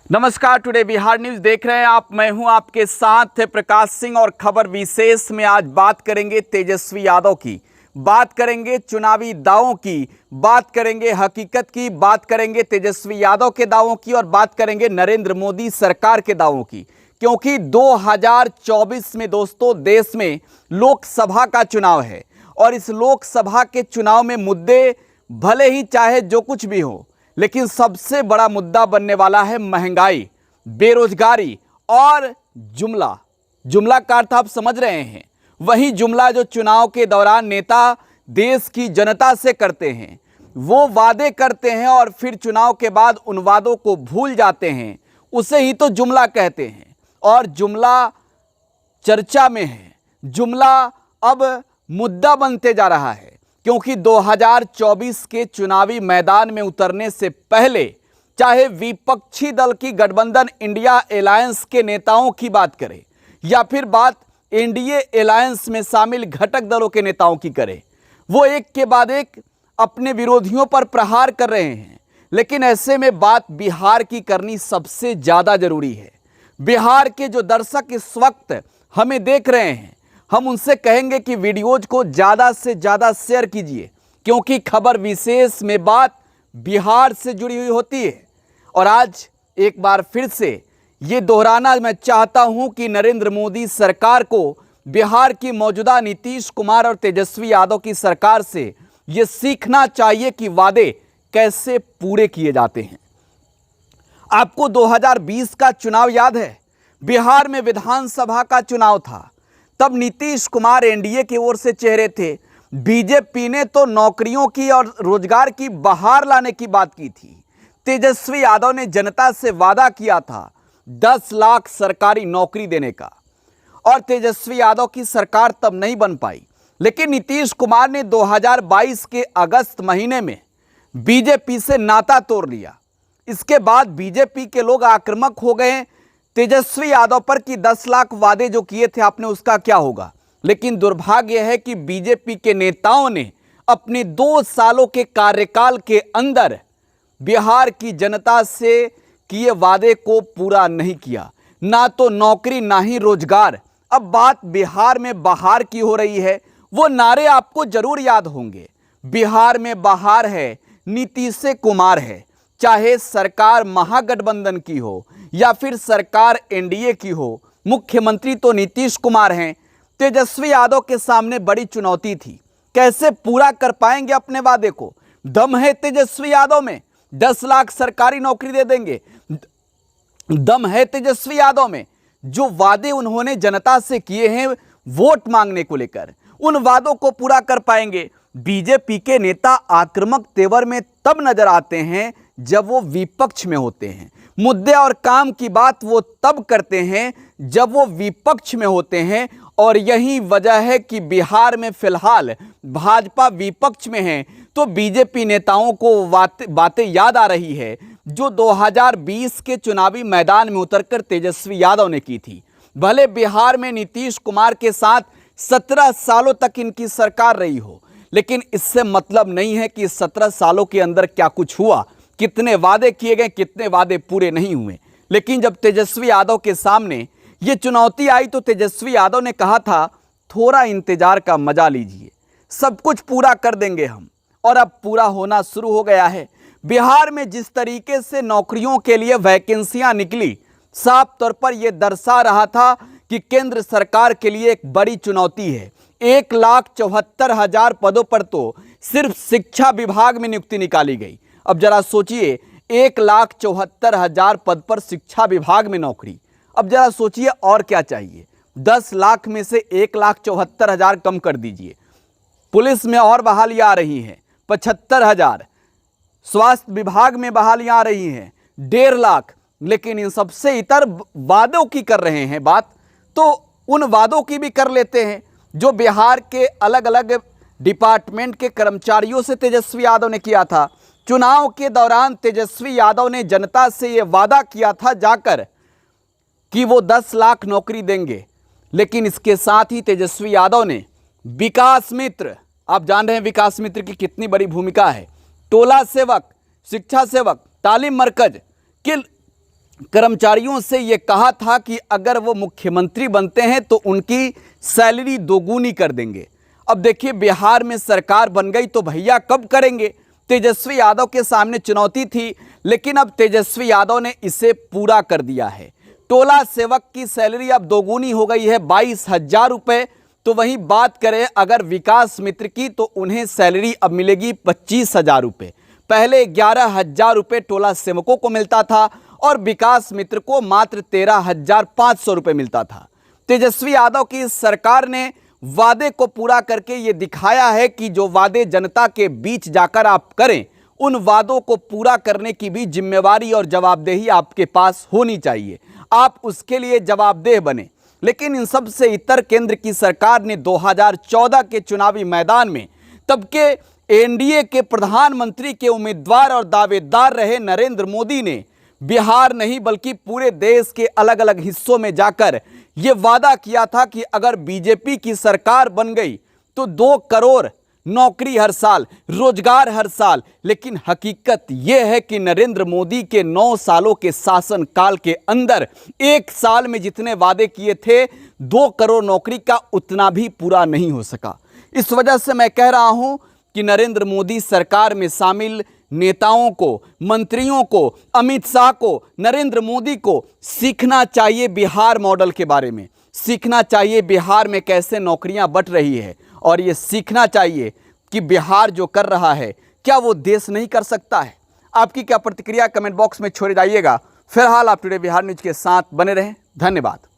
नमस्कार, today Bihar news देख रहे हैं आप। मैं हूं आपके साथ प्रकाश सिंह और खबर विशेष में आज बात करेंगे तेजस्वी यादव की, बात करेंगे चुनावी दावों की, बात करेंगे हकीकत की, बात करेंगे तेजस्वी यादव के दावों की और बात करेंगे नरेंद्र मोदी सरकार के दावों की। क्योंकि 2024 में दोस्तों देश में लोकसभा का चुनाव है और इस लोकसभा के चुनाव में मुद्दे भले ही चाहे जो कुछ भी हो, लेकिन सबसे बड़ा मुद्दा बनने वाला है महंगाई, बेरोजगारी और जुमला। जुमला का अर्थ आप समझ रहे हैं, वही जुमला जो चुनाव के दौरान नेता देश की जनता से करते हैं। वो वादे करते हैं और फिर चुनाव के बाद उन वादों को भूल जाते हैं, उसे ही तो जुमला कहते हैं। और जुमला चर्चा में है, जुमला अब मुद्दा बनते जा रहा है। क्योंकि 2024 के चुनावी मैदान में उतरने से पहले चाहे विपक्षी दल की गठबंधन इंडिया अलायंस के नेताओं की बात करें या फिर बात एनडीए अलायंस में शामिल घटक दलों के नेताओं की करें, वो एक के बाद एक अपने विरोधियों पर प्रहार कर रहे हैं। लेकिन ऐसे में बात बिहार की करनी सबसे ज़्यादा जरूरी है। बिहार के जो दर्शक इस वक्त हमें देख रहे हैं, हम उनसे कहेंगे कि वीडियोज को ज़्यादा से ज़्यादा शेयर कीजिए, क्योंकि खबर विशेष में बात बिहार से जुड़ी हुई होती है। और आज एक बार फिर से ये दोहराना मैं चाहता हूं कि नरेंद्र मोदी सरकार को बिहार की मौजूदा नीतीश कुमार और तेजस्वी यादव की सरकार से ये सीखना चाहिए कि वादे कैसे पूरे किए जाते हैं। आपको 2020 का चुनाव याद है? बिहार में विधानसभा का चुनाव था। तब नीतीश कुमार एनडीए की ओर से चेहरे थे। बीजेपी ने तो नौकरियों की और रोजगार की बहार लाने की बात की थी। तेजस्वी यादव ने जनता से वादा किया था 10 लाख सरकारी नौकरी देने का, और तेजस्वी यादव की सरकार तब नहीं बन पाई। लेकिन नीतीश कुमार ने 2022 के अगस्त महीने में बीजेपी से नाता तोड़ लिया। इसके बाद बीजेपी के लोग आक्रामक हो गए तेजस्वी यादव पर कि 10 लाख वादे जो किए थे आपने, उसका क्या होगा। लेकिन दुर्भाग्य है कि बीजेपी के नेताओं ने अपने 2 सालों के कार्यकाल के अंदर बिहार की जनता से किए वादे को पूरा नहीं किया। ना तो नौकरी ना ही रोजगार। अब बात बिहार में बहार की हो रही है। वो नारे आपको जरूर याद होंगे, बिहार में बहार है, नीतीश कुमार है। चाहे सरकार महागठबंधन की हो या फिर सरकार एनडीए की हो, मुख्यमंत्री तो नीतीश कुमार हैं। तेजस्वी यादव के सामने बड़ी चुनौती थी, कैसे पूरा कर पाएंगे अपने वादे को। दम है तेजस्वी यादव में, 10 लाख सरकारी नौकरी दे देंगे। दम है तेजस्वी यादव में, जो वादे उन्होंने जनता से किए हैं वोट मांगने को लेकर, उन वादों को पूरा कर पाएंगे। बीजेपी के नेता आक्रामक तेवर में तब नजर आते हैं जब वो विपक्ष में होते हैं। मुद्दे और काम की बात वो तब करते हैं जब वो विपक्ष में होते हैं। और यही वजह है कि बिहार में फिलहाल भाजपा विपक्ष में है, तो बीजेपी नेताओं को बातें याद आ रही है जो 2020 के चुनावी मैदान में उतरकर तेजस्वी यादव ने की थी। भले बिहार में नीतीश कुमार के साथ 17 सालों तक इनकी सरकार रही हो, लेकिन इससे मतलब नहीं है कि 17 सालों के अंदर क्या कुछ हुआ, कितने वादे किए गए, कितने वादे पूरे नहीं हुए। लेकिन जब तेजस्वी यादव के सामने ये चुनौती आई तो तेजस्वी यादव ने कहा था थोड़ा इंतजार का मजा लीजिए, सब कुछ पूरा कर देंगे हम। और अब पूरा होना शुरू हो गया है। बिहार में जिस तरीके से नौकरियों के लिए वैकेंसियां निकली, साफ तौर पर यह दर्शा रहा था कि केंद्र सरकार के लिए एक बड़ी चुनौती है। 1,74,000 पदों पर तो सिर्फ शिक्षा विभाग में नियुक्ति निकाली गई। अब जरा सोचिए, 1,74,000 पद पर शिक्षा विभाग में नौकरी। अब जरा सोचिए और क्या चाहिए। 10 लाख में से 1,74,000 कम कर दीजिए। पुलिस में और बहालियां आ रही हैं 75,000, स्वास्थ्य विभाग में बहालियां आ रही हैं 1.5 लाख। लेकिन इन सबसे इतर वादों की कर रहे हैं बात, तो उन वादों की भी कर लेते हैं जो बिहार के अलग अलग डिपार्टमेंट के कर्मचारियों से तेजस्वी यादव ने किया था। चुनाव के दौरान तेजस्वी यादव ने जनता से यह वादा किया था जाकर कि वो 10 लाख नौकरी देंगे। लेकिन इसके साथ ही तेजस्वी यादव ने विकास मित्र, आप जान रहे हैं विकास मित्र की कितनी बड़ी भूमिका है, टोला सेवक, शिक्षा सेवक, तालीम मरकज के कर्मचारियों से ये कहा था कि अगर वो मुख्यमंत्री बनते हैं तो उनकी सैलरी दोगुनी कर देंगे। अब देखिए, बिहार में सरकार बन गई तो भैया कब करेंगे? तेजस्वी यादव के सामने चुनौती थी, लेकिन अब तेजस्वी यादव ने इसे पूरा कर दिया है। टोला सेवक की सैलरी अब दोगुनी हो गई है, 22,000 रुपये। तो वहीं बात करें अगर विकास मित्र की, तो उन्हें सैलरी अब मिलेगी 25,000 रुपये। पहले 11,000 रुपये टोला सेवकों को मिलता था और विकास मित्र को मात्र 13,500 रुपये मिलता था। तेजस्वी यादव की सरकार ने वादे को पूरा करके ये दिखाया है कि जो वादे जनता के बीच जाकर आप करें, उन वादों को पूरा करने की भी जिम्मेवारी और जवाबदेही आपके पास होनी चाहिए। आप उसके लिए जवाबदेह बने। लेकिन इन सब से इतर केंद्र की सरकार ने 2014 के चुनावी मैदान में तब के एनडीए के प्रधानमंत्री के उम्मीदवार और दावेदार रहे नरेंद्र मोदी ने बिहार नहीं बल्कि पूरे देश के अलग अलग हिस्सों में जाकर यह वादा किया था कि अगर बीजेपी की सरकार बन गई तो 2 करोड़ नौकरी हर साल, रोजगार हर साल। लेकिन हकीकत यह है कि नरेंद्र मोदी के 9 सालों के शासन काल के अंदर 1 साल में जितने वादे किए थे 2 करोड़ नौकरी का उतना भी पूरा नहीं हो सका। इस वजह से मैं कह रहा हूं कि नरेंद्र मोदी सरकार में शामिल नेताओं को, मंत्रियों को, अमित शाह को, नरेंद्र मोदी को सीखना चाहिए बिहार मॉडल के बारे में। सीखना चाहिए बिहार में कैसे नौकरियां बंट रही है, और ये सीखना चाहिए कि बिहार जो कर रहा है क्या वो देश नहीं कर सकता है। आपकी क्या प्रतिक्रिया कमेंट बॉक्स में छोड़ जाइएगा। फिलहाल आप टुडे बिहार न्यूज के साथ बने रहें। धन्यवाद।